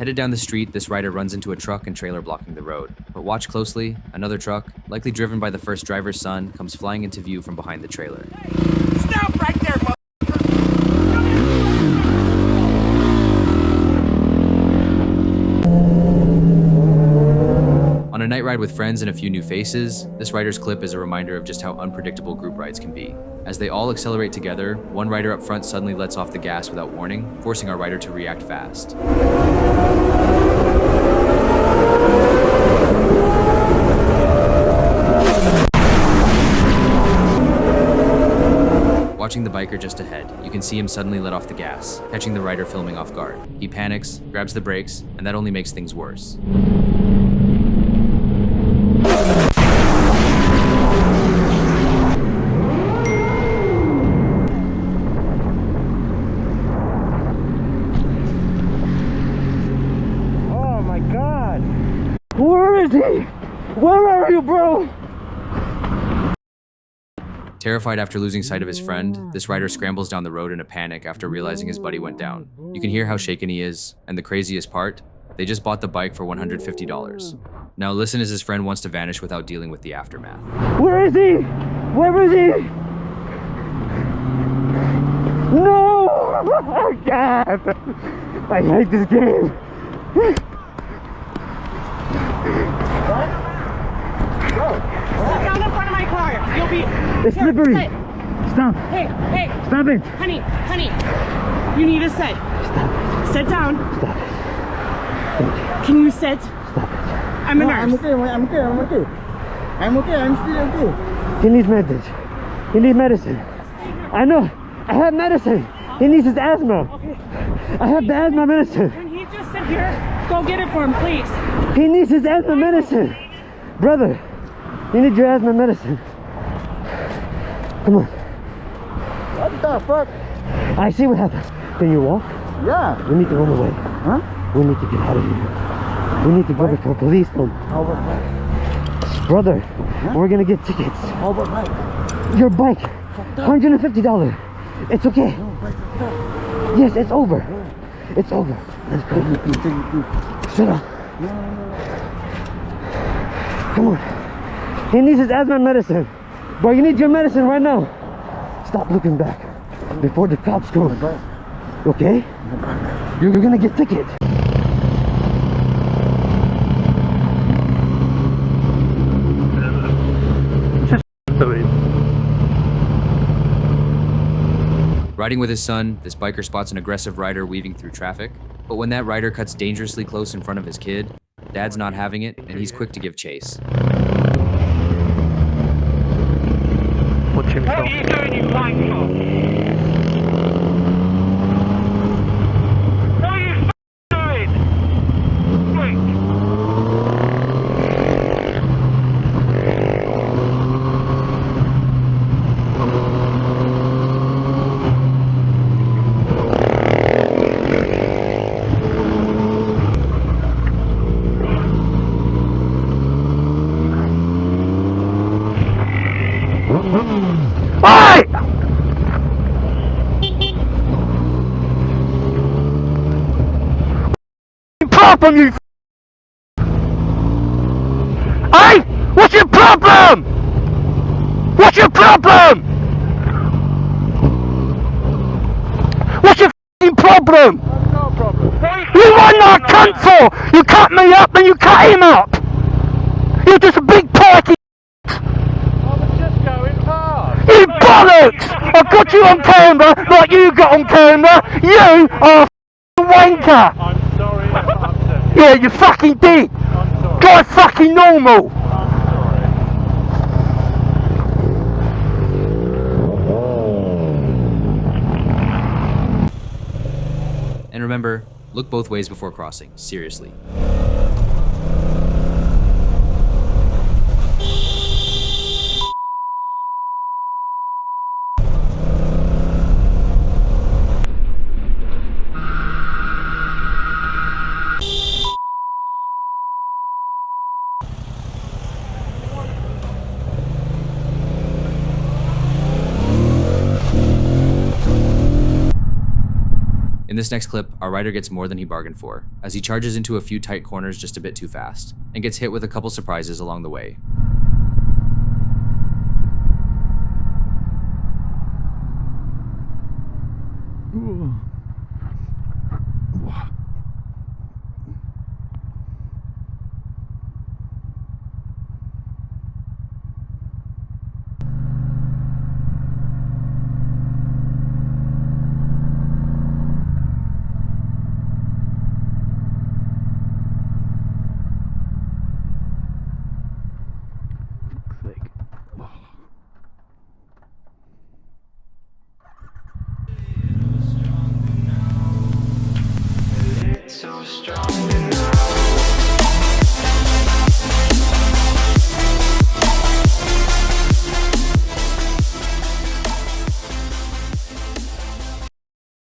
Headed down the street, this rider runs into a truck and trailer blocking the road. But watch closely, another truck, likely driven by the first driver's son, comes flying into view from behind the trailer. Stop right there, motherfucker! On a night ride with friends and a few new faces, this rider's clip is a reminder of just how unpredictable group rides can be. As they all accelerate together, one rider up front suddenly lets off the gas without warning, forcing our rider to react fast. Watching the biker just ahead, you can see him suddenly let off the gas, catching the rider filming off guard. He panics, grabs the brakes, and that only makes things worse. Oh my God! Where is he? Where are you, bro? Terrified after losing sight of his friend, this rider scrambles down the road in a panic after realizing his buddy went down. You can hear how shaken he is, and the craziest part, they just bought the bike for $150. Now listen as his friend wants to vanish without dealing with the aftermath. Where is he? Where is he? No! Oh God! I hate this game. Sit down in front of my car. You'll be... It's slippery. Sit. Stop. Hey, hey. Stop it. Honey, you need to sit. Stop. Sit down. Stop. Can you sit? Stop. I'm a nurse. I'm okay. I'm okay. I'm okay. I'm okay. I'm still okay. He needs medicine. He needs medicine. I know. I have medicine. He needs his asthma. Okay. I have the asthma medicine. Can he just sit here? Go get it for him, please. He needs his asthma medicine. Brother, you need your asthma medicine. Come on. What the fuck? I see what happened. Can you walk? Yeah. We need to run away. Huh? We need to get out of here. We need to go to a police home. How about bike? Brother, we're gonna get tickets. How about bike? Your bike, $150. It's okay. No, bike is stuck. Yes, it's over. It's over. Let's go. Take it too. Shut up. No. Come on. He needs his asthma medicine. Bro, you need your medicine right now. Stop looking back before the cops come. Okay? You're gonna get tickets. Riding with his son, this biker spots an aggressive rider weaving through traffic. But when that rider cuts dangerously close in front of his kid, Dad's not having it, and he's quick to give chase. What are you doing, you blind fuck? What are you doing? Quick! Hey! Problem, you. Hey! What's your problem? What's your problem? What's your problem? No problem. You want that cunt for? You cut me up and you cut him up. You're just a big party. I was just going past. You bollocks! I've got you on camera like you got on camera. You are a wanker. I'm sorry if I upset you. Yeah, you fucking did. I'm sorry. Drive fucking normal. I'm sorry. And remember, look both ways before crossing, seriously. In this next clip, our rider gets more than he bargained for, as he charges into a few tight corners just a bit too fast, and gets hit with a couple surprises along the way. Ooh.